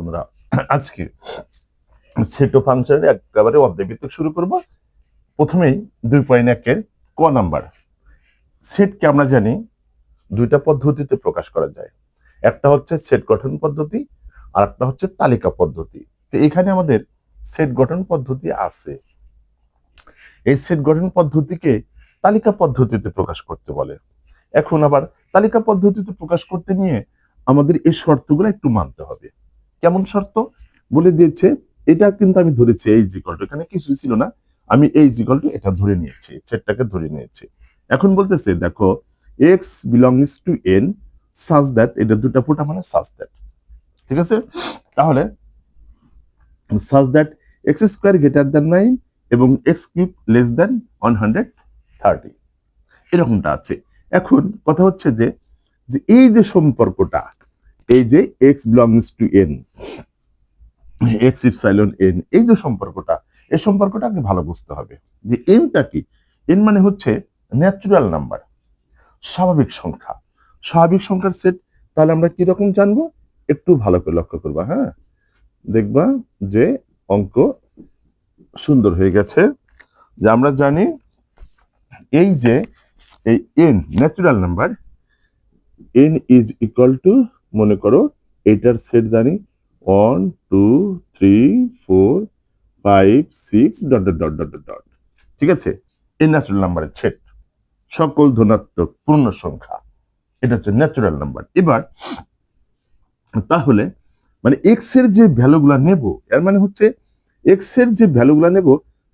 আমরা আজকে সেট ও ফাংশনের একেবারে অধ্যায়ভিত্তিক শুরু করব। প্রথমেই 2.1 ক নাম্বার। সেটকে আমরা জানি দুইটা পদ্ধতিতে প্রকাশ করা যায়। একটা হচ্ছে সেট গঠন পদ্ধতি, আর একটা হচ্ছে তালিকা পদ্ধতি। তো এখানে আমাদের সেট গঠন পদ্ধতি আছে। এই সেট গঠন পদ্ধতিকে তালিকা পদ্ধতিতে প্রকাশ করতে বলে। এখন আবার তালিকা পদ্ধতিতে প্রকাশ করতে নিয়ে আমাদের এই শর্তগুলো একটু মানতে হবে। কেমন শর্ত বলে দিয়েছে? এটা কিন্তু আমি ধরেছি এই ইকুয়াল টু, এখানে কিছু ছিল না, আমি এই ইকুয়াল টু এটা ধরে নিয়েছি, সেটটাকে ধরে নিয়েছি। এখন বলতেছে দেখো x belongs to N such that, এটা দুটা ফোঁটা মানে সাজ দ্যাট, ঠিক আছে? তাহলে such that x square greater than 9 এবং এক্স কিউব লেস দ্যান 130, এরকমটা আছে। এখন কথা হচ্ছে যে এই যে সম্পর্কটা, এই যে x belongs to N, x epsilon N, এই যে সম্পর্কটা, এই সম্পর্কটাকে ভালো বুঝতে হবে যে এনটা কি। এন মানে হচ্ছে ন্যাচুরাল নাম্বার, স্বাভাবিক সংখ্যা, স্বাভাবিক সংখ্যার সেট। তাহলে আমরা কি রকম জানবো একটু ভালো করে লক্ষ্য করবা। হ্যাঁ, দেখবা যে অঙ্ক সুন্দর হয়ে গেছে। যে আমরা জানি এই যে এই N natural number, N is equal to, মনে করো এটার সেট জানি 1 2 3 4 5 6 dot dot dot dot dot, ঠিক আছে? এই ন্যাচুরাল নাম্বারের সেট, সকল ধনাত্মক পূর্ণ সংখ্যা, এটা হচ্ছে ন্যাচুরাল নাম্বার। এবার তাহলে মানে এক্স এর যে ভ্যালুগুলা নেব, এর মানে হচ্ছে এক্স এর যে ভ্যালুগুলা নেব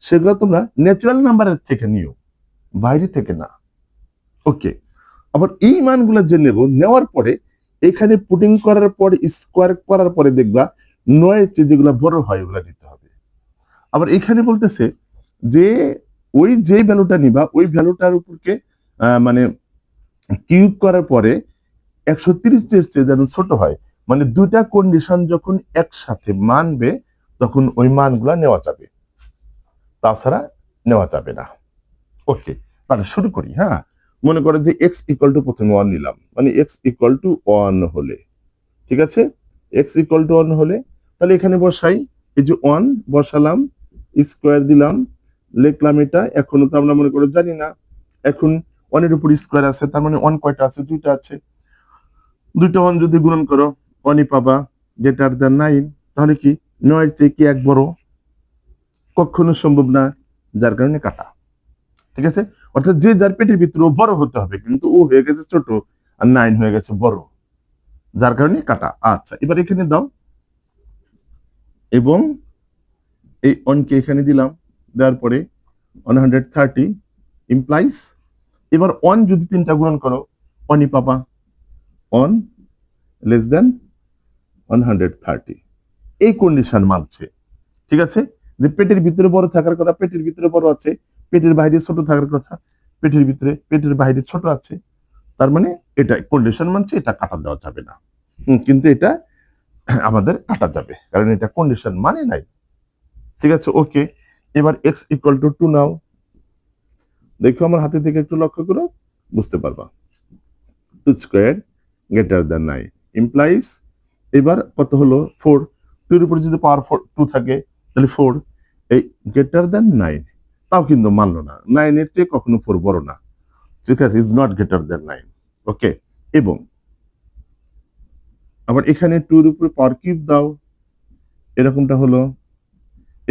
সেগুলো তোমরা ন্যাচুরাল নাম্বারের থেকে নিও, বাইরে থেকে না। ওকে, আবার এই মানগুলো যে নেব, নেওয়ার পরে এখানে পুটিং করার পরে স্কোয়ার করার পরে দেখবা 9 এর চেয়ে যেগুলো বড় হয় ওগুলো নিতে হবে। আবার এখানে বলতেছে যে ওই যে ভ্যালুটা নিবা ওই ভ্যালুটার উপরকে মানে কিউব করার পরে 130 এর চেয়ে যেন ছোট হয়। মানে দুইটা কন্ডিশন যখন একসাথে মানবে তখন ওই মানগুলা নেওয়া যাবে, তাছাড়া নেওয়া যাবে না। ওকে, তাহলে শুরু করি। হ্যাঁ, মনে করে যে এক্স ইকুয়াল টু প্রথমে 1 নিলাম, মানে এক্স ইকুয়াল টু 1 হলে, ঠিক আছে? এক্স ইকুয়াল টু 1 হলে তাহলে এখানে বসাই, এই যে 1 বসালাম, স্কোয়ার দিলাম, লিখলাম এটা। এখনো তো আমরা মনে করে জানি না, এখন 1 এর উপর স্কোয়ার আছে, তার মানে 1 কয়টা আছে? দুইটা আছে। দুইটা 1 যদি গুণন করো 1ই পাবা, গ্রেটার দ্যান 9। তাহলে কি 9 এর চেয়ে কি এক বড়? কখনো সম্ভব না, যার কারণে কাটা, ঠিক আছে? অর্থাৎ যে যার পেটের ভিতরে বড় হতে হবে, কিন্তু ও হয়ে গেছে ছোট আর 9 হয়ে গেছে বড়, যার কারণে কাটা। আচ্ছা, এবার এখানে দাও এবং এই 1 কে এখানে দিলাম, দেওয়ার পরে 130 ইমপ্লাইজ, এবার 1 যদি 3টা গুণন করো 1ই পাবা, 1 লেস দেন 130, এই কন্ডিশন মানছে, ঠিক আছে? যে পেটের ভিতরে বড় থাকার কথা, পেটের ভিতরে বড় আছে, পেটের বাইরে ছোট থাকার কথা, পেটের ভিতরে পেটের বাইরে ছোট আছে, তার মানে এটা কন্ডিশন মানছে, এটা কাটা দেওয়া যাবে না। কিন্তু এটা আমাদের কাটা যাবে, কারণ এটা কন্ডিশন মানে নাই, ঠিক আছে? ওকে, এবার এক্স ইকুয়াল টু 2 নাও। দেখো আমার হাতে থেকে একটু লক্ষ্য করো, বুঝতে পারবা। 2 স্কোয়ার গ্রেটার দ্যান 9 ইমপ্লাইজ, এবার কত হলো? 4। 2 এর উপরে যদি পাওয়ার 2 থাকে তাহলে 4, এই গ্রেটার দ্যান 9, তাও কিন্তু মানলো না, 9 এর চেয়ে কখনো 4 বড় না, ঠিক আছে? Is not greater than 9। ওকে, এবং আবার এখানে 2 এর উপরে পাওয়ার কিউব দাও, এরকমটা হলো।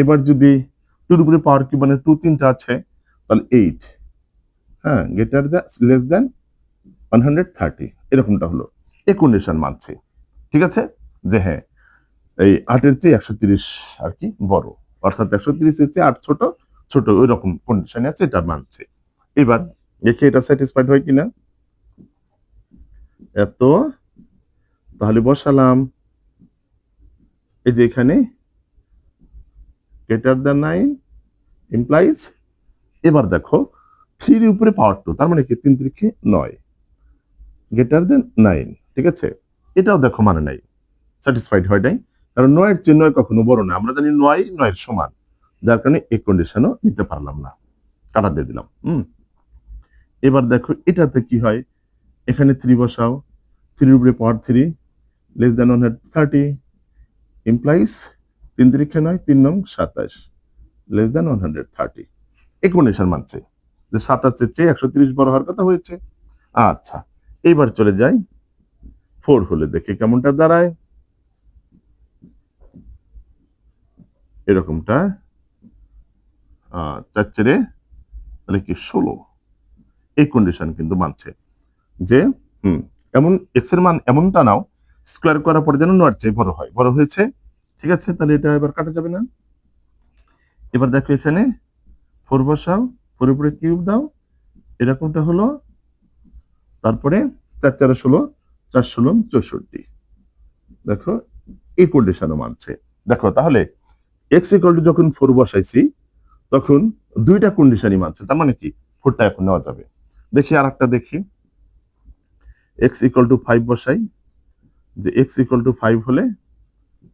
এবার যদি 2 এর উপরে পাওয়ার কিউব মানে 2 3টা আছে, তাহলে 8, হ্যাঁ, গ্রেটার দ্যান লেস দ্যান 130, এরকমটা হলো। এই কন্ডিশন মানছে, ঠিক আছে? যে হ্যাঁ, এই 8 এর চেয়ে 130 আর কি বড়, অর্থাৎ 130 এর চেয়ে 8 ছোট, ছোট ওই রকম কন্ডিশনে আছে, এটা মানছে। এবার দেখি এটা স্যাটিসফাইড হয় কিনা। এত, তাহলে বসালাম এই যে এখানে গ্রেটার দ্যান 9 ইমপ্লাইজ, এবার দেখো 3 এর উপরে পাওয়ার 2, তার মানে কি 3 3 9 গ্রেটার দ্যান 9, ঠিক আছে? এটাও দেখো মানে নাই, স্যাটিসফাইড হয় নাই, কারণ 9 এর চেয়ে 9 কখনো বড় না, আমরা জানি 9 9 এর সমান, যার কারণে এই কন্ডিশনও নিতে পারলাম না, কাটা দিয়ে দিলাম। এবার দেখো এটাতে কি হয়, এখানে 3 বসাও, 3 এর উপরে পাওয়ার 3 less than 130, implies 3 3 9 3 9 27 less than 130 এই কন্ডিশন মানছে যে 27 এর চেয়ে 130 বড় হওয়ার কথা হয়েছে। আচ্ছা, এইবার চলে যাই 4 হলে দেখি কেমনটা দাঁড়ায়। এরকমটা 4 4 তাহলে কি 16 এই কন্ডিশন কিন্তু মানছে যে এমন এক্স এর মান এমনটা নাও স্কোয়ার করার পর যেন নয়ের চেয়ে বড় হয়, বড় হয়েছে। ঠিক আছে, তাহলে এটা এবার কাটা যাবে না। এবার দেখো এখানে 4 বসাও, 4 উপরে কিউব দাও, এরকমটা হলো। তারপরে 4 4 16, 4 16 64। দেখো এই কন্ডিশনও মানছে। দেখো তাহলে এক্স ইকুয়াল টু যখন 4 বসাইছি তখন দুইটা কন্ডিশনই মানছে, তার মানে কি 4টা এখন নেওয়া যাবে। দেখি আর একটা দেখি, এক্স ইকুয়াল টু 5 বসাই, যে এক্স ইকুয়াল টু 5 হলে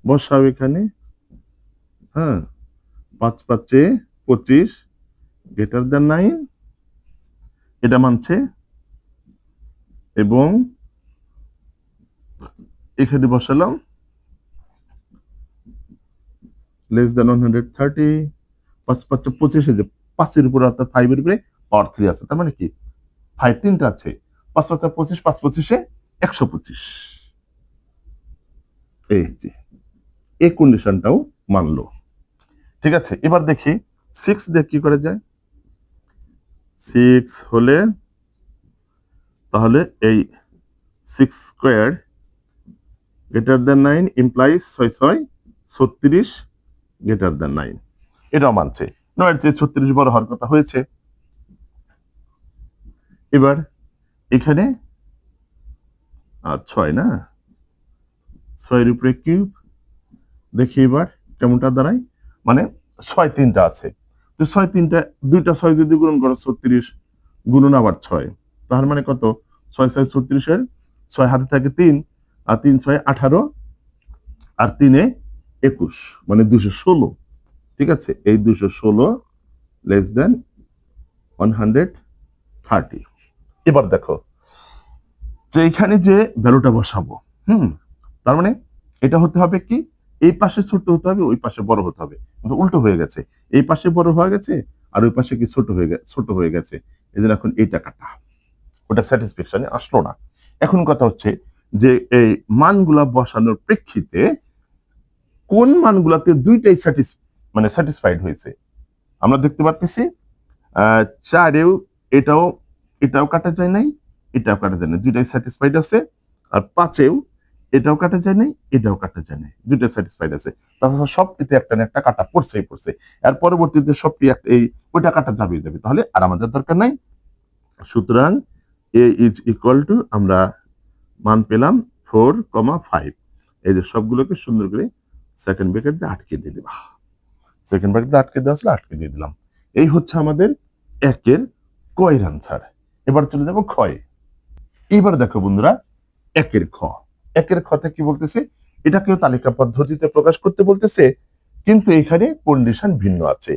বসাও এখানে, হ্যাঁ 5 5 25 গ্রেটার দ্যান 9 এটা মানছে, এবং এখানে বসালাম লেস দ্যান 130, 5 5 25 যে 5 এর উপরে অর্থাৎ 5 এর উপরে পাওয়ার 3 আছে, তার মানে কি 5 তিনটা আছে, 5 5 25, 5 25 125। এই যে এই কন্ডিশনটাও মানলো। ঠিক আছে, এবার দেখি 6 দিয়ে কি করা যায়। 6 হলে তাহলে এই 6 square greater than 9 implies 6 6 36 greater than 9 এটাও মানছে, 9 এর চেয়ে 36 বড় হওয়ার কথা হয়েছে। এবার এখানে 6 না, 6 এর উপরে কিউব, দেখি এবার কেমনটা দাঁড়ায়। মানে 6 তিনটা আছে, তো 6 তিনটা, দুইটা 6 যদি গুণন করো 36 গুণন আবার 6, তার মানে কত 6 6 36 এর 6 হাতে থাকে 3, আর 3 6 18, আর 3 21 মানে 216। ঠিক আছে, এই 216 লেস দেন 130। এবার দেখো যে এখানে যে ভ্যালুটা বসাবো, তার মানে এটা হতে হবে কি, এই পাশে ছোট হতে হবে, ওই পাশে বড় হতে হবে, কিন্তু উল্টো হয়ে গেছে, এই পাশে বড় হয়ে গেছে আর ওই পাশে কি ছোট হয়ে গেছে। এই জন্য এখন এইটা কাটা, ওটা স্যাটিসফ্যাকশনে আসলো না। এখন কথা হচ্ছে যে এই মানগুলা বসানোর প্রেক্ষিতে কোন মানগুলাতে দুইটাই স্যাটিসফাইড হয়েছে। আমরা দেখতে পাচ্ছি 4এও এটাও এটাও কাটা যায় নাই, এটাও কাটা যায় না, দুইটাই স্যাটিসফাইড আছে। আর 5এও এটাও কাটা যায় নাই, এটাও কাটা যায় নাই, দুইটা স্যাটিসফাইড আছে। তাছাড়া সবটিতে একটা না একটা কাটা পড়ছে। আর পরবর্তীতে সবটি এই ওইটা কাটা যাবে। তাহলে আর আমাদের দরকার নাই। সুতরাং এ ইজ ইকুয়াল টু আমরা মান পেলাম 4,5। এই যে সবগুলোকে সুন্দর করে সেকেন্ড ব্র্যাকেট দিয়ে আটকে দিয়ে দিবা, সেকেন্ড ব্র্যাকেট দিয়ে আটকে দেওয়া আসলে আটকে দিয়ে দিলাম। এই হচ্ছে আমাদের একের কয়ের আনসার। এবার চলে যাব ক্ষয়। এবার দেখো বন্ধুরা একের খ, একের খতে কি বলতেছে, এটাকেও তালিকা পদ্ধতিতে প্রকাশ করতে বলতেছে, কিন্তু এখানে কন্ডিশন ভিন্ন আছে।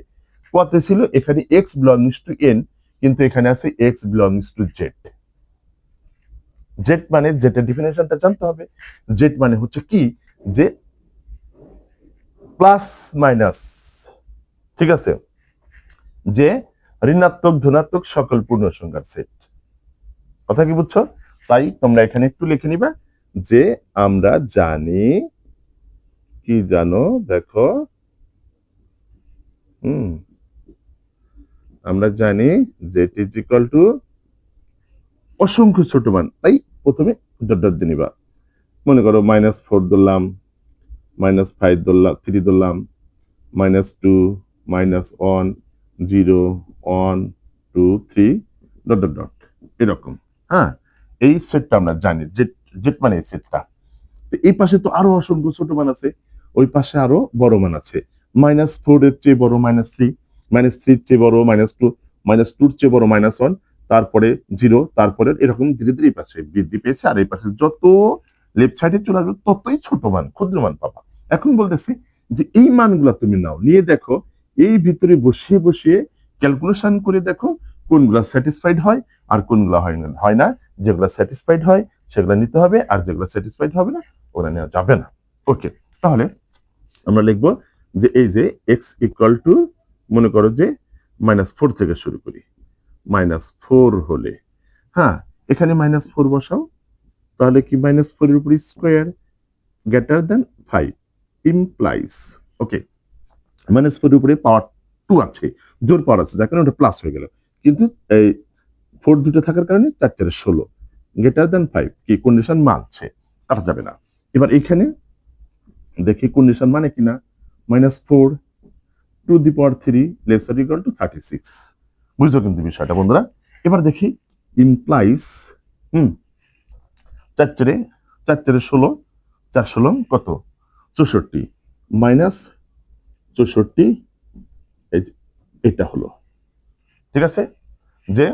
কতে ছিল এখানে x belongs to n, কিন্তু এখানে আছে x belongs to z। Z মানে জেটের ডিফিনেশনটা জানতে হবে। জেড মানে হচ্ছে কি, যে প্লাস মাইনাস, ঠিক আছে, যে ঋণাত্মক ধনাত্মক সকল পূর্ণ সংখ্যার সেট। কথা কি বুঝছো? তাই তোমরা এখানে একটু লিখে নিবা যে আমরা জানি, কি জানো দেখো, আমরা জানি যে ইট ইজ ইকুয়াল টু অসংখ্য ছোট মান, তাই প্রথমে ডট ডট দিয়ে নিবা। মনে করো -4 ধরলাম, -5 ধরলাম, 3 ধরলাম, -2, -1, 0, 1, 2, 3 ডট ডট ডট এরকম। হ্যাঁ, এই সেটটা আমরা জানি, জেড মানে এই সেটটা। এই পাশে তো আরো অসংখ্য ছোট মান আছে, ওই পাশে আরো বড় মান আছে। -4 এর চেয়ে বড় -3, -3 এর চেয়ে বড় -2, -2 এর চেয়ে বড় -1, তারপরে 0, তারপরে এরকম ধীরে ধীরে এই পাশে বৃদ্ধি পেয়েছে। আর এই পাশে যত লেফট সাইডে চলে আসবে ততই ছোট মান, ক্ষুদ্র মান পাবা। এখন বলতেছি যে এই মানগুলা তুমি নাও, নিয়ে দেখো এই ভিতরে বসিয়ে বসিয়ে ক্যালকুলেশন করে দেখো কোনগুলা স্যাটিসফাইড হয় আর কোনগুলা হয় না। যেগুলা স্যাটিসফাইড হয় সেগুলো নিতে হবে, আর যেগুলো স্যাটিসফাইড হবে না ওরা নেওয়া যাবে না। ওকে, তাহলে আমরা লিখবো যে এই যে এক্স ইকুয়াল টু মনে করো যে -4 থেকে শুরু করি, -4 হলে, হ্যাঁ এখানে -4 বসাও, তাহলে কি -4 এর উপর স্কোয়ার গ্রেটার দেন 5 ইমপ্লাইজ, ওকে -4 এর উপরে পাওয়ার 2 আছে, জোর পাওয়ার আছে, যার কারণে ওটা প্লাস হয়ে গেল, কিন্তু এই 4 দুটো থাকার কারণে 4 4 16 গ্রেটার দেন 5 কি কন্ডিশন মানছে, কাটা যাবে না। এবার এখানে দেখি কন্ডিশন মানে কিনা, -4 to the power 3 laser equal to 36, বুঝছো কিন্তু বিষয়টা বন্ধুরা। এবার দেখি ইমপ্লাইজ 4 4 4 4 16, 4 16 কত 64 -64, এটা হলো ঠিক আছে, যে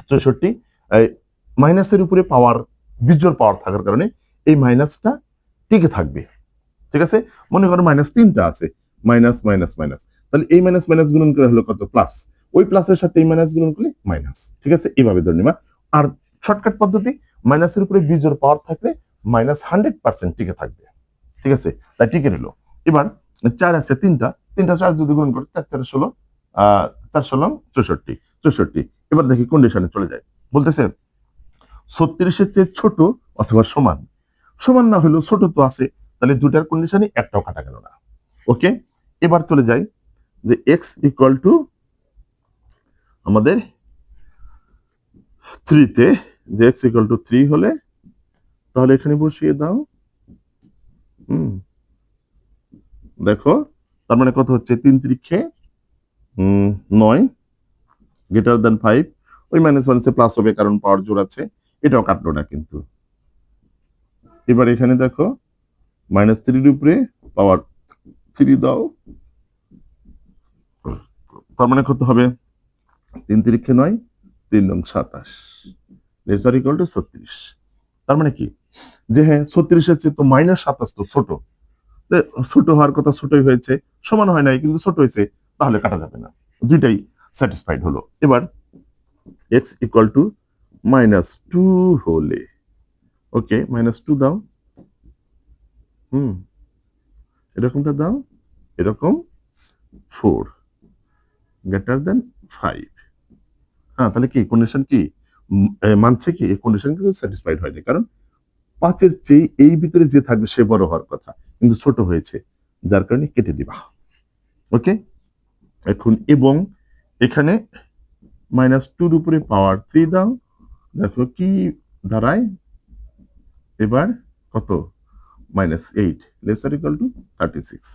64 মাইনাসের উপরে পাওয়ার বিজোড় পাওয়ার থাকার কারণে এই মাইনাসটা টিকে থাকবে, ঠিক আছে। মনে করো -3টা আছে, মাইনাস মাইনাস মাইনাস, তাহলে এই মাইনাস মাইনাস গুণন করে হলো কত প্লাস, ওই প্লাসের সাথে এই মাইনাস গুণন করলে মাইনাস, ঠিক আছে, এইভাবে ধরে নিবা। আর শর্টকাট পদ্ধতি, মাইনাসের উপরে বিজোড় পাওয়ার থাকলে -100% টিকে থাকবে, ঠিক আছে, তাই টিকে নিল। এবার 4 আছে তিনটা, 4 যদি গুণ করে 4 4 16, 4 16 64 64। এবার দেখি কন্ডিশনে চলে যায়, বলতেছে 36 এর চেয়ে ছোট অথবা সমান, সমান না হলেও ছোট তো আছে, তাহলে দুটার কন্ডিশনে একটাও কাটা গেল না, ওকে। এবার চলে যাই যে এক্স ইকুয়াল টু আমাদের 3 তে, যে এক্স ইকুয়াল টু 3 হলে তাহলে এখানে বসিয়ে দাও, দেখো তার মানে কত হচ্ছে 3 3 9 গ্রেটার দেন 5, ওই -1 প্লাস হবে কারণ পাওয়ার জোর আছে, এটাও কাটলো না কিন্তু। এবার এখানে দেখো -3 এর উপরে পাওয়ার 3 দাও, তার মানে কত হবে 3 3 9 3 9 27 লেসার ইকুয়াল টু 36। তার মানে কি যে হ্যাঁ 36 এর চেয়ে তো -27 তো ছোট, ছোট হওয়ার কথা ছোটই হয়েছে, সমান হয় নাই কিন্তু ছোট হয়েছে, তাহলে কাটা যাবে না, দুইটাই স্যাটিসফাইড হলো। এবার এক্স ইকুয়াল টু -2 হলে, ওকে -2 দাও, এরকমটা দাও, এরকম 4 গ্রেটার দেন 5, হ্যাঁ তাহলে কি কন্ডিশন কি মানছে কি, এই কন্ডিশন কিন্তু স্যাটিসফাইড হয়নি, কারণ 5 এর চেয়ে এই ভিতরে যে থাকবে সে বড় হওয়ার কথা, কিন্তু ছোট হয়েছে, যার কারণে কেটে দিবা, ওকে। এখন এবং এখানে -2 এর উপরে পাওয়ার 3 দাও, দেখো কি দাঁড়ায়, এবার কত -8 লেসার ইকুয়াল টু 36,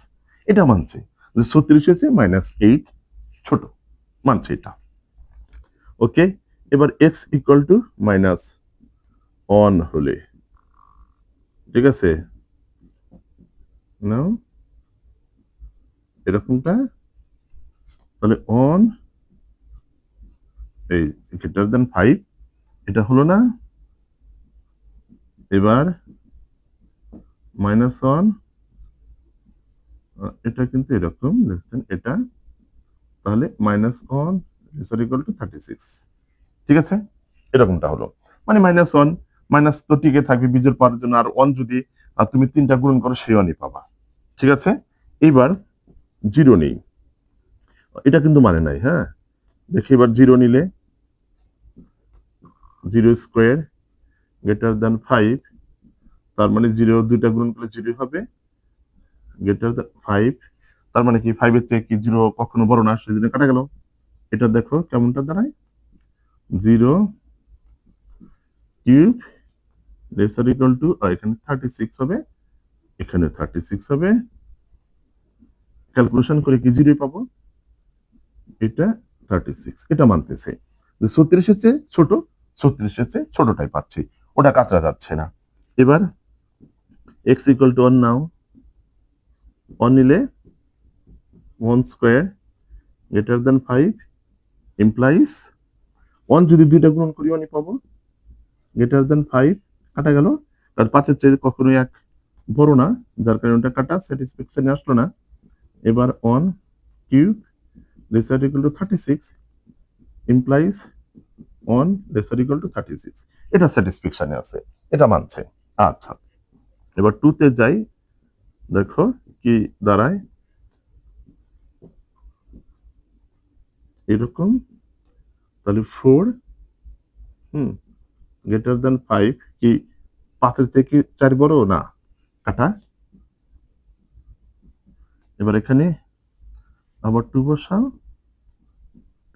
এটা মানছে যে 36 হচ্ছে -8 ছোট, মানছে এটা, ওকে। এবার এক্স ইকুয়াল টু -1 হলে, ঠিক আছে, নাও এরকমটা, তাহলে অন এই গ্রেটার দেন 5, এটা হলো না, এবার -1, এটা কিন্তু এরকম এটা, তাহলে -1 লেসার ইকুয়াল টু 36, ঠিক আছে, এরকমটা হলো, মানে -1 মাইনাস তো টিকে থাকবে বিজোড় পাওয়ার জন্য, আর 1 যদি তুমি 3টা গুণন করো সেই 1ই পাবা, ঠিক আছে। এইবার 0 নেই, এটা কিন্তু মানে নাই, হ্যাঁ দেখি এবার 0 নিলে 0 স্কোয়ার গ্রেটার দেন 5, তার মানে 0 দুইটা গুণন করলে 0 হবে, গ্রেটার দেন 5, তার মানে কি 5 এর চেয়ে কি 0 কখনো বড় না, সেজন্য কাটা গেল। এটা দেখো কেমনটা দাঁড়ায়, 0 কিউব লেসার ইকুয়াল টু, এখানে 36 হবে, এখানে 36 হবে, ক্যালকুলেশন করে কি 0 পাবো, এটা 36, এটা মানতেছে যে 36 এর চেয়ে ছোট, 36 এর চেয়ে ছোটটাই পাচ্ছি, ওটা কাটা যাচ্ছে না। এবার x ইকুয়াল টু 1 নাও, 1 নিলে 1 স্কোয়ার গ্রেটার দেন 5 ইমপ্লাইজ 1 যদি দুইটা গুণন করি 1ই পাবো, গ্রেটার দেন 5, কাটা গেল, আর 5 এর চেয়ে কখনোই 1 বড় না, যার কারণে ওটা কাটা, স্যাটিসফ্যাকশনে আসলো না। এবার 1 cube laser equal to 36 implies 1 laser equal to 36, এটা স্যাটিসফ্যাকশনে আছে, এটা মানছে। আচ্ছা এবার 2 তে যাই, দেখো কি দাঁড়ায়, এরকম। তাহলে 4 গ্রেটার দেন 5 কি 5-এর থেকে 4 বড় না, কাটা। এবার এখানে আবার 2 বসাও,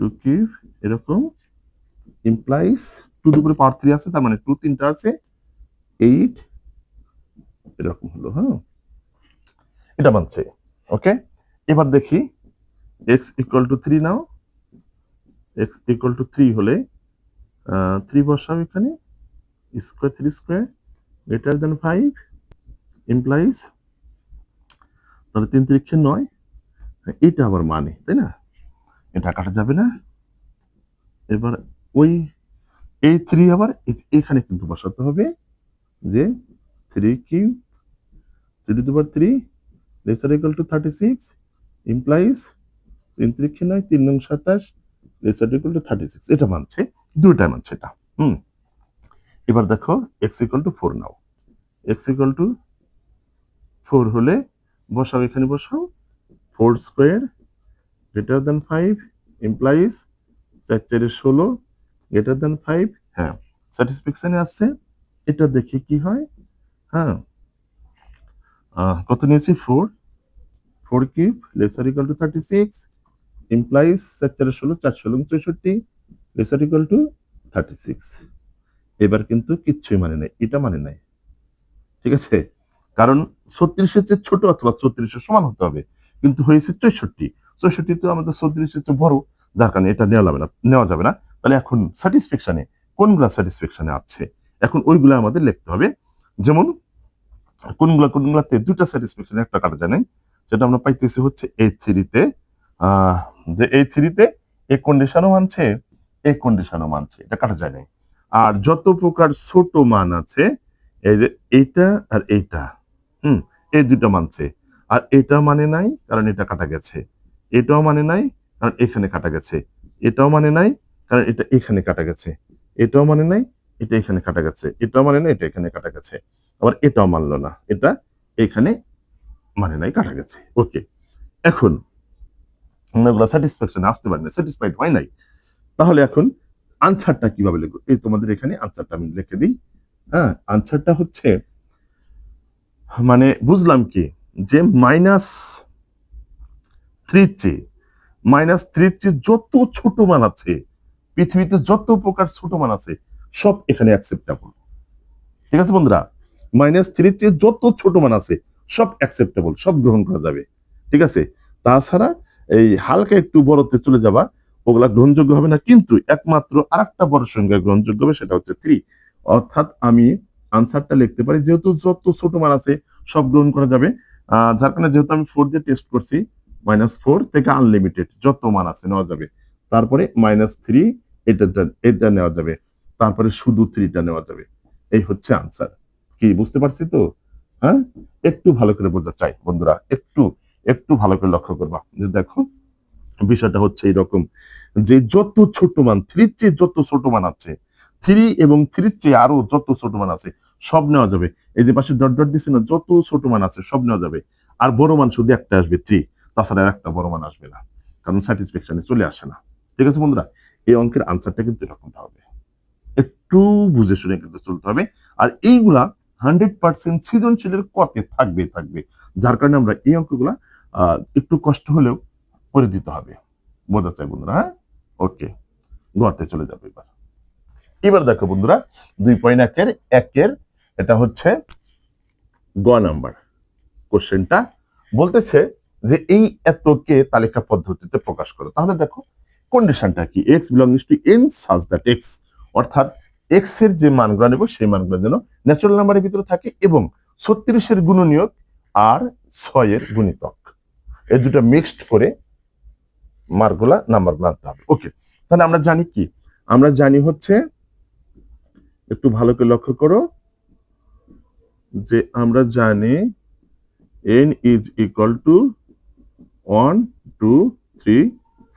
2 কিউব এরকম, ইমপ্লাইজ 2 দুপুরে পাওয়ার 3 আছে, তার মানে 2 তিনটা আছে, 8 এরকম হলো। হ্যাঁ, এটা মানছে। ওকে, এবার দেখি x equal to 3 now. x equal to 3 হলে 3 বসাও এখানে, square 3 square greater than 5 implies, তাহলে 3 3 9। এটা আবার মানে, তাই না? এটা কাটা যাবে না। এবার ওই এই 3 আবার এখানে কিন্তু বসাতে হবে, যে 3 cube 3 to the power 3 laser equal to 36 implies 3 3 9 3 9 27 laser equal to 36। এটা মানছে, দুইটাই মানছে এটা। এবার দেখো x equal to 4 now. x equal to 4 হলে বসাও, এখানে বসাও 4 square greater than 5 implies 4 4 16 greater than 5। হ্যাঁ, স্যাটিসফ্যাকশনে আসছে। এটা দেখি কি হয়। হ্যাঁ, কত নিয়েছি 4 4 cube laser equal to 36 implies 4 4 16 4 16 64 laser equal to 36। এবার কিন্তু কিচ্ছুই মানে নাই, এটা মানে নাই। ঠিক আছে, কারণ 36-এর চেয়ে ছোট অথবা 34-এর সমান হতে হবে, কিন্তু হয়েছে 64। 64 তো আমাদের 36-এর চেয়ে বড়, যার কারণে এটা নেওয়া যাবে না। তাহলে এখন স্যাটিসফ্যাকশনে কোনগুলা স্যাটিসফ্যাকশনে আছে, এখন ওইগুলো আমাদের লিখতে হবে। যেমন কোনগুলাতে দুইটা স্যাটিসফ্যাকশনে একটা কাটা যায় নাই, সেটা আমরা পাইতেছি হচ্ছে এই 3-তে। যে এই 3-তে এই কন্ডিশনও মানছে, এই কন্ডিশনও মানছে, এটা কাটা যায় নাই। আর যত প্রকার ছোট মান আছে, এই যে এইটা আর এইটা, এই দুটো মানছে। আর এটা মানে নাই, কারণ এটা কাটা গেছে। এটাও মানে নাই, কারণ এখানে কাটা গেছে। এটাও মানে নাই, কারণ এটা এখানে কাটা গেছে। এটাও মানে নাই, এটা এখানে কাটা গেছে। এটাও মানে নাই, এটা এখানে কাটা গেছে। আবার এটাও মানলো না, এটা এখানে মানে নাই, কাটা গেছে। ওকে, এখন ওগুলো স্যাটিসফ্যাকশন আসতে পারে না, স্যাটিসফাইড হয় নাই। তাহলে এখন আনসারটা কিভাবে লিখবো? এই তোমাদের এখানে আনসারটা আমি লিখে দিই। হ্যাঁ, আনসারটা হচ্ছে, মানে বুঝলাম কি, যে -3 যত ছোট মান আছে পৃথিবীতে, যত প্রকার ছোট মান আছে সব এখানে অ্যাকসেপ্টেবল। ঠিক আছে বন্ধুরা, -3 যত ছোট মান আছে সব অ্যাকসেপ্টেবল, সব গ্রহণ করা যাবে। ঠিক আছে, তাছাড়া এই হালকা একটু বড়তে চলে যাবা, ওগুলা গ্রহণযোগ্য হবে না। কিন্তু একমাত্র আরেকটা বড় সংখ্যা গ্রহণযোগ্য হবে, সেটা হচ্ছে 3। অর্থাৎ আমি আনসারটা লিখতে পারি, যেহেতু যত ছোট মান আছে সব গ্রহণ করা যাবে, যার কারণে যেহেতু আমি 4 দিয়ে টেস্ট করছি, -4 থেকে আনলিমিটেড যত মান আছে নেওয়া যাবে। তারপরে -3 এটা নেওয়া যাবে, তারপরে শুধু 3টা নেওয়া যাবে। এই হচ্ছে আনসার। কি বুঝতে পারছি তো? হ্যাঁ, একটু ভালো করে বোঝা চাই বন্ধুরা, একটু একটু ভালো করে লক্ষ্য করবা। যে দেখো বিষয়টা হচ্ছে এরকম, যে যত ছোট মান 3-র চেয়ে যত ছোট মান আছে, 3 এবং 3-র চেয়ে আরো যত ছোট মান আছে সব নেওয়া যাবে। এই যে পাশে ডট ডট দিছে না, যত ছোট মান আছে সব নেওয়া যাবে। আর বড় মান শুধু একটা আসবে 3, তাছাড়া আর একটা বড় মান আসবে না, কারণ স্যাটিসফ্যাকশনে চলে আসে না। ঠিক আছে বন্ধুরা, এই অঙ্কের আনসারটা কিন্তু এরকমটা হবে। একটু বুঝে শুনে কিন্তু চলতে হবে। আর এইগুলা 100% সৃজনশীলের কতে থাকবে থাকবে, যার কারণে আমরা এই অঙ্কগুলা একটু কষ্ট হলেও করে দিতে হবে। বোঝা চাই বন্ধুরা? হ্যাঁ, ওকে, গড়তে চলে যাবে এবার। এবার দেখো বন্ধুরা, 2.1-এর 1-এর এটা হচ্ছে গ নাম্বার কোশ্চেনটা। বলতেছে যে এই এতকে তালিকা পদ্ধতিতে প্রকাশ করো। তাহলে দেখো কন্ডিশনটা কি, x belongs to n such that x, অর্থাৎ x এর যে মানগুলো নেব সেই মানগুলো যেন ন্যাচারাল নাম্বারের ভিতরে থাকে, এবং 36-এর গুণনীয়ক আর 6-এর গুণিতক, এই দুটো মিক্সড করে নাম্বারগুলো আনতে হবে। ওকে, তাহলে আমরা জানি কি, আমরা জানি হচ্ছে, একটু ভালো করে লক্ষ্য করো, যে আমরা জানি n is equal to 1 2 3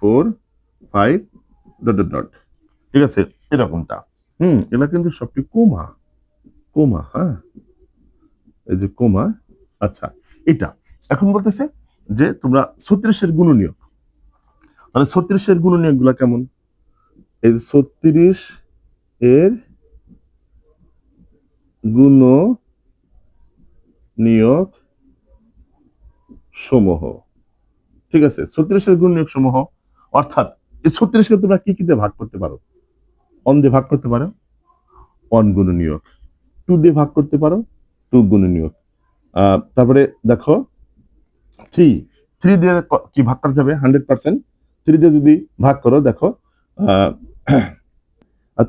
4 5 dot dot dot. ঠিক আছে, এরকমটা। এটা কিন্তু সবটি কোমা, হ্যাঁ, এই যে কোমা। আচ্ছা, এটা এখন বলতেছে যে তোমরা 36-এর গুণনীয়ক, মানে 36-এর গুণনীয়ক গুলা কেমন? এই 36 এর গুণনীয়ক সমূহ, ঠিক আছে? 36-এর গুণনীয়ক সমূহ অর্থাৎ এই 36-কে তোমরা কি কি দিয়ে ভাগ করতে পারো? অন দিয়ে ভাগ করতে পারো, অন গুণনীয়ক। 2 দিয়ে ভাগ করতে পারো, 2 গুণনীয়ক। তারপরে দেখো 3 দিয়ে কি ভাগ করা যাবে? 100%। 3 দিয়ে যদি ভাগ করো দেখো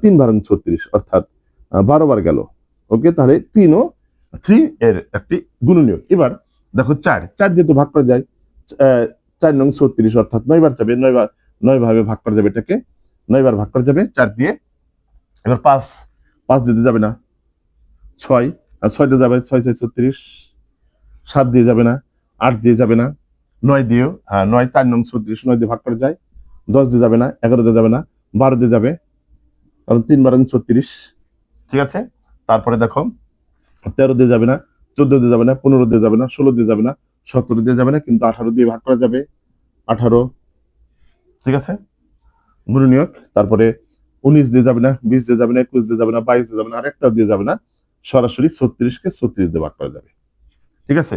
3 বারং 36 অর্থাৎ 12 বার গেল। ওকে, তাহলে 3 ও 3 এর একটি গুণনীয়ক। এবার দেখো 4 দিয়ে তো ভাগ করা যায়, 4 নং 36 অর্থাৎ 9 বার যাবে, 9 ভাবে ভাগ করা যাবে এটাকে, 9 বার ভাগ করা যাবে 4 দিয়ে। এবার 5 দিতে যাবে না, 6 আর 6 দিয়ে যাবে 6 6 36, 7 দিয়ে যাবে না, 8 দিয়ে যাবে না, 9 দিয়েও 9 4 নং 36, 9 দিয়ে ভাগ করা যায়, 10 দিয়ে যাবে না, 11 দিয়ে যাবে না, 12 দিয়ে যাবে, কারণ 3 বারং 36, ঠিক আছে? তারপরে দেখো 13 দিয়ে যাবে না, 14 দিয়ে যাবে না, 15 দিয়ে যাবে না, 16 দিয়ে যাবে না, 17 দিয়ে যাবে না, কিন্তু 18 দিয়ে ভাগ করা যাবে, 18, ঠিক আছে? গুণনীয়ক। তারপরে 19 দিয়ে যাবে না, 20 দিয়ে যাবে না, 21 দিয়ে যাবে না, 22 দিয়ে যাবে না, আর একটাও দিয়ে যাবে না, সরাসরি 36-কে 36 দিয়ে ভাগ করা যাবে, ঠিক আছে?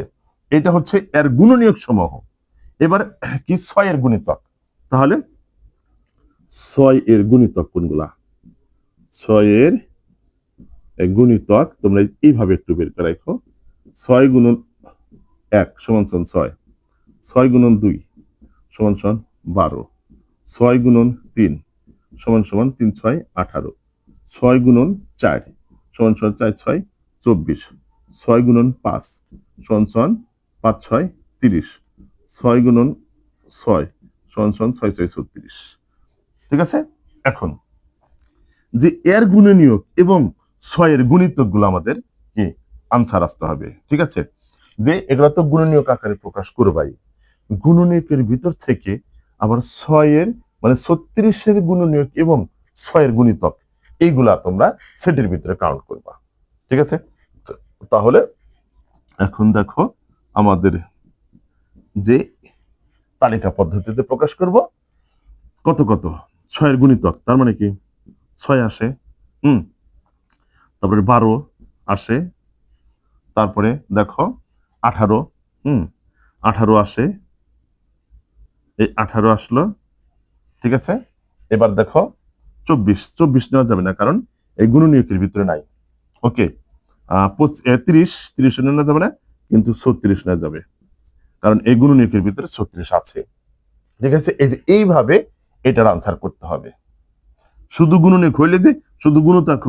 এটা হচ্ছে এর গুণনীয়ক সমূহ। এবার কি 6 এর গুণিতক, তাহলে 6 এর গুণিতক কোনগুলা? 6 এর গুণিতক তোমরা এইভাবে একটু বের করে রাখো। 6 গুণন 1 সমান 6, 6 গুণন 2 সমান 12, 6 গুণন 3 সমান 3 6 18, 6 গুণন 4 সমান 4 6 24, 6 গুণন 5 সমান 5 6 30, 6 গুণন 6 সমান 6 6 36, ঠিক আছে? এখন যে এর গুণনীয়ক এবং 6 এর গুণিতক গুলো আমাদের কি আনসার আসতে হবে, ঠিক আছে? যে এগুলো তো গুণনীয়ক আকারে প্রকাশ করবাই, গুণনীয়কের ভিতর থেকে আবার 6 এর মানে 36-এর গুণনীয়ক এবং 6 এর গুণিতক এইগুলা তোমরা সেটের ভিতরে কাউন্ট করবা, ঠিক আছে? তাহলে এখন দেখো আমাদের যে তালিকা পদ্ধতিতে প্রকাশ করব কত কত 6 এর গুণিতক, তার মানে কি 6 আসে, তারপরে 12 আসে, তারপরে দেখো 18, 18 আসে, এই 18 আসলো, ঠিক আছে? এবার দেখো 24 নেওয়া যাবে না, কারণ এই গুণনীয়কের ভিতরে নাই। ওকে, 30 নেওয়া যাবে না, কিন্তু 36 নেওয়া যাবে, কারণ এই গুণনীয়কের ভিতরে 36 আছে, ঠিক আছে? এই যে এইভাবে এটার আনসার করতে হবে। শুধু গুণনীয়ক হইলে যে শুধু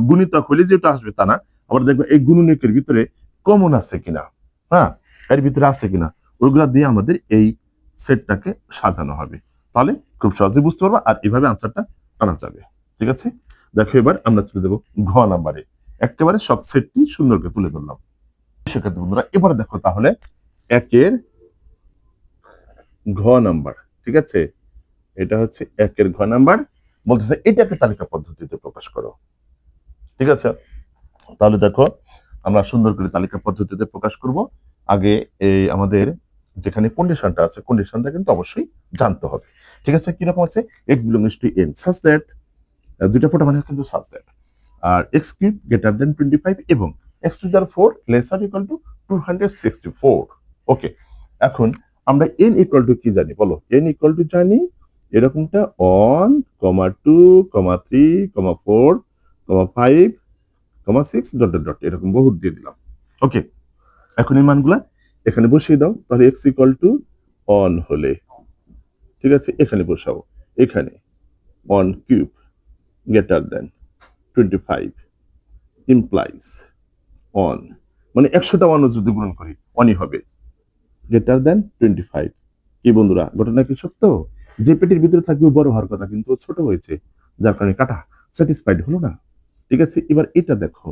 গুণিতক হইলে যে এটা আসবে তা না, আবার দেখবো এই গুণনীয়কের ভিতরে কমন আছে কিনা, হ্যাঁ, এর ভিতরে আছে কিনা, ওইগুলা দিয়ে আমাদের এই সেটটাকে সাজানো হবে, তাহলে খুব সহজে বুঝতে পারবো আর এভাবে আনসারটা আনা যাবে, ঠিক আছে? দেখো এবার আমরা চলে যাবো ঘ নাম্বারে, একেবারে সব সেটটি সুন্দর করে তুলে ধরলাম। সেক্ষেত্রে বন্ধুরা এবার দেখো তাহলে 1-এর ঘ নাম্বার, ঠিক আছে? এটা হচ্ছে 1-এর ঘ নাম্বার, বলতেছে এটাকে তালিকা পদ্ধতিতে প্রকাশ করো, ঠিক আছে? তাহলে দেখো আমরা সুন্দর করে তালিকা পদ্ধতিতে প্রকাশ করব। আগে এই আমাদের যেখানে কন্ডিশনটা আছে, কন্ডিশনটা কিন্তু অবশ্যই জানতে হবে, ঠিক আছে? কিরকম আছে? x belongs to n such that, দুইটা ফটো মানে কিন্তু such that, R x cube greater than 25 এবং x to the 4 lesser equal to 264। ওকে, এখন আমরা n equal to কি জানি বলো? n equal to জানি এরকমটা 1, 2, 3, 4, 5, 6 ডট ডট ডট এরকম বহুত দিয়ে দিলাম। ওকে, এখন এই মানগুলা এখানে বসিয়ে দাও, তাহলে x ইকুয়াল টু 1 হলে, ঠিক আছে, এখানে বসাবো, এখানে 1 কিউব গ্রেটার দেন 25 ইমপ্লাইজ 1, মানে 100টা 1 যদি গুণন করি 1ই হবে, গ্রেটার দেন 25। কি বন্ধুরা, ঘটনা কি সত্য? যে পেটির ভিতরে থাকবে বড় হওয়ার কথা, কিন্তু ছোট হয়েছে, যার কারণে কাটা স্যাটিসফাইড হলো না, ঠিক আছে? এবার এটা দেখো,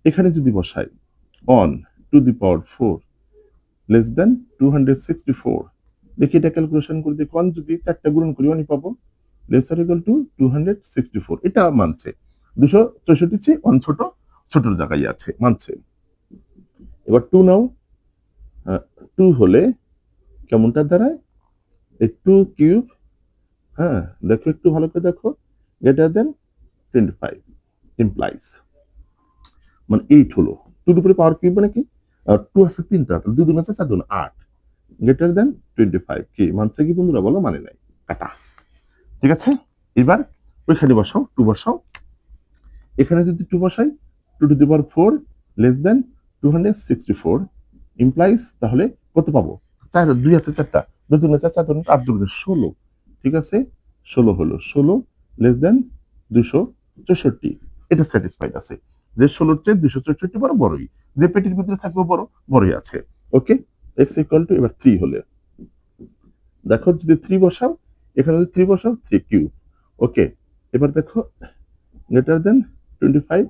এখানে যদি বসাই 1 to the power 4 less than 264, দেখি এটা ক্যালকুলেশন করে দেখি, 1 যদি 4টা গুণন করি 1ই পাবো, লেসার ইকুয়াল টু 264, এটা মানছে। 264 চেয়ে 1 ছোটর জায়গায় আছে, মানছে। এবার 2 নাও, টু হলে কেমনটা দাঁড়ায়, এই 2 কিউব, হ্যাঁ দেখো একটু ভালো করে দেখো, গ্রেটার দেন 25 ইমপ্লাইজ মানে 8 হলো। 2 এর উপরে পাওয়ার কিউব মানে কি, 2 আছে 3টা, তাহলে 2 2 আছে 4 2 8, গ্রেটার দেন 25 কি মানছে কি বন্ধুরা বলো, মানে নাই, কাটা। ঠিক আছে, এবার ওইখানে বসাও, 2 বসাও, এখানে যদি 2 বসাই, 2 to the power 4 less than 264 implies, তাহলে কত পাবো, 4 2 আছে 4টা, 2 2 আছে 4 2 8 2 16, ঠিক আছে 16 হলো, 16 লেস দেন 264, এটা স্যাটিসফাইড আছে যে 16 এর চেয়ে 264 বড়, বড়ই, যে পেটির ভিতরে থাকবে বড়, বড়ই আছে। ওকে, x ইকুয়াল টু এবার 3 হলে দেখো যদি 3 বসাও, এখানে যদি 3 বসাও 3 কিউব। ওকে, এবার দেখো গ্রেটার দেন 25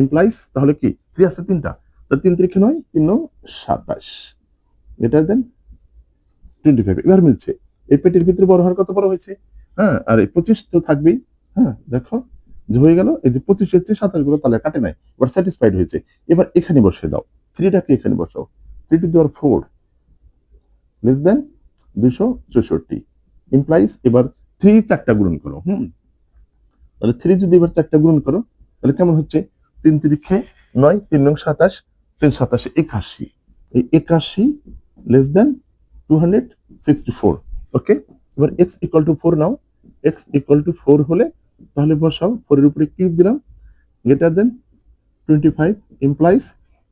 ইমপ্লাইজ, তাহলে কি 3 আছে 3টা, তো 3 3 9 3 9 27 গ্রেটার দেন 25, এবার মিলছে, এই পেটির ভিতরে বড় হওয়ার কত বড় হয়েছে, হ্যাঁ আর এই 25 তো থাকবেই, হ্যাঁ দেখো যে হয়ে গেল, এই যে 25 এর চেয়ে 27 গুলো তাহলে কাটে নাই, এবার স্যাটিসফাইড হয়েছে। এবার এখানে বসিয়ে দাও, 3টাকে এখানে বসাও, 3 to the power 4 less than 264 implies, এবার 3 4টা গুণন করো, তাহলে 3 যদি এবার 4টা গুণন করো, তাহলে কেমন হচ্ছে, 3 3 9 3 9 27 3 27 81, এই 81 লেস দেন 264। ওকে, এবার x equal to 4 now, x equal to 4 হলে তাহলে বসাও, 4 এর উপরে কিউব দিলাম, গ্রেটার দেন 25 ইমপ্লাইজ,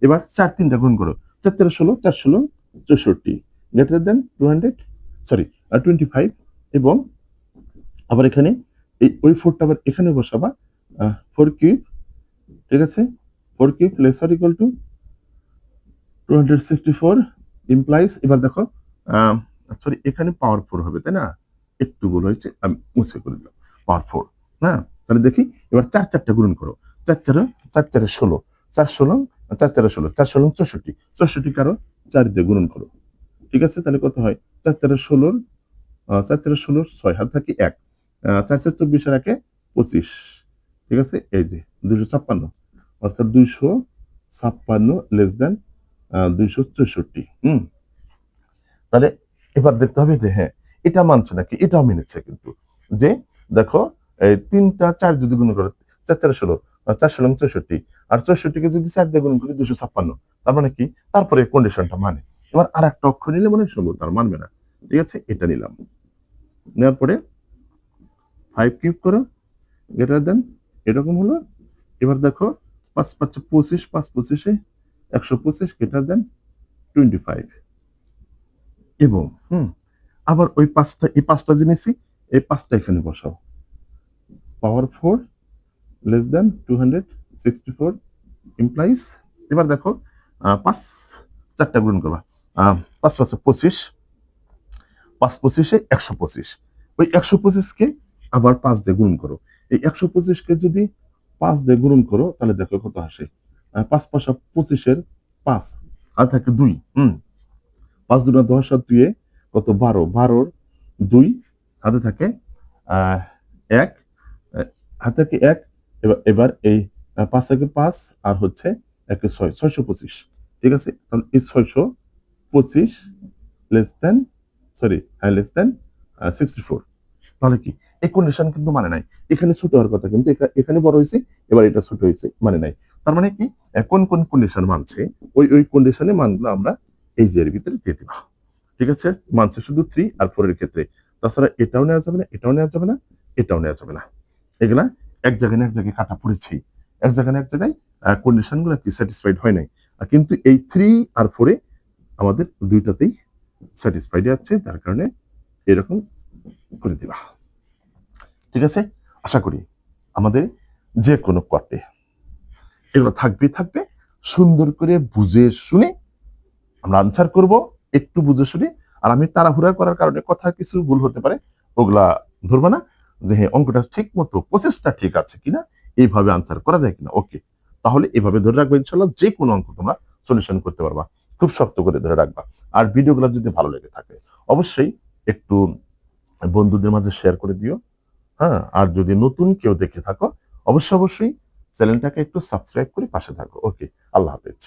এবার 4 3টা গুণ করো, 4 4 16 4 16 64 গ্রেটার দেন 25, এবং আবার এখানে এই ওই 4টা আবার এখানে বসাবা, 4 কিউব, ঠিক আছে 4 cube laser equal to 264 implies, এবার দেখো সরি এখানে পাওয়ার 4 হবে তাই না, একটু ভুল হয়েছে, আমি মুছে করে দিলাম, পাওয়ার 4, হ্যাঁ তাহলে দেখি এবার 4 4টা গুণন করো, 4 4 4 4 16 4 16 4 4 16 4 16 64 64 কারো 4 দিয়ে গুণন করো, ঠিক আছে তাহলে কত হয়, 4 4 16 4 4 16 6 হাত থাকে 1, 4 4 24 আর 1 25, ঠিক আছে এই যে 256, অর্থাৎ 256 লেস দেন 264। তাহলে এবার দেখতে হবে যে হ্যাঁ এটা মানছে নাকি, এটাও মেনেছে কিন্তু, যে দেখো এই 3টা 4 যদি গুণ করো, 4 4 16 4 16 64, আর 64কে যদি 4 দিয়ে গুণ করি 256, তার মানে কি, তারপরে কন্ডিশনটা মানে, এবার আর একটা অক্ষর নিলে মনে হয় তার মানবে না, ঠিক আছে এটা নিলাম, নেওয়ার পরে 5 কিউব করো, গ্রেটার দেন এরকম হলো, এবার দেখো 5 5 25 5 25 125 গ্রেটার দেন 25, এবং আবার ওই 5টা এই 5টা জিনিসই, এই 5টা এখানে বসাও, পাওয়ার 4 লেস দেন 264 ইমপ্লাইজ, এবার দেখো 5 4টা গুণ করবা, 5 5 25 5 25 125, ওই 125 কে আবার 5 দিয়ে গুণ করো, এই 125 কে যদি 5 দিয়ে গুণ করো তাহলে দেখো কত আসে, 5 5 25 এর 5 আর থাকে 2, 5 2 10 আর 2 কত 12, 12 2 হাতে থাকে 1, হাতে থাকে 1, এবার এই 5 থেকে 5 আর হচ্ছে 1 6 625, ঠিক আছে তাহলে এই 625 লেস দেন লেস দেন 64, তাহলে কি এই কন্ডিশন কিন্তু মানে নাই, এখানে ছোট হওয়ার কথা কিন্তু এখানে বড় হয়েছে, এবার এটা ছোট হয়েছে মানে নাই, তার মানে কি কোন কোন কন্ডিশন মানছে, ওই কন্ডিশনে মানগুলো আমরা এই যে এর ভিতরে দিয়ে দিবা, ঠিক আছে মানছে শুধু 3 আর 4 এর ক্ষেত্রে, তাছাড়া এটাও নেওয়া যাবে না, এটাও নেওয়া যাবে না, এটাও নেওয়া যাবে না, এগুলা এক জায়গায় না এক জায়গায় কাটা পড়েছেই, এক জায়গায় না এক জায়গায় কন্ডিশন গুলো কি স্যাটিসফাইড হয় নাই, কিন্তু এই 3 আর 4 এ আমাদের দুইটাতেই স্যাটিসফাইড আছে, যার কারণে এরকম করে দিবা, ঠিক আছে আশা করি আমাদের যে কোনো করতে এগুলো থাকবে, সুন্দর করে বুঝে শুনে আমরা আনসার করব, একটু বুঝে শুনে, আর আমি তাড়াহুড়া করার কারণে কথা কিছু ভুল হতে পারে, ওগুলা ধরবে না, যে হ্যাঁ অঙ্কটা ঠিক মতো প্রসেসটা ঠিক আছে কিনা, এইভাবে আনসার করা যায় কিনা, ওকে তাহলে এভাবে ধরে রাখবে, ইনশাল্লাহ যে কোনো অঙ্ক তোমরা সলিউশন করতে পারবা, খুব শক্ত করে ধরে রাখবা, আর ভিডিওগুলো যদি ভালো লেগে থাকে অবশ্যই একটু বন্ধুদের মাঝে শেয়ার করে দিও, হ্যাঁ আর যদি নতুন কেউ দেখে থাকো অবশ্যই চ্যানেলটাকে একটু সাবস্ক্রাইব করে পাশে থাকো, ওকে আল্লাহ হাফেজ।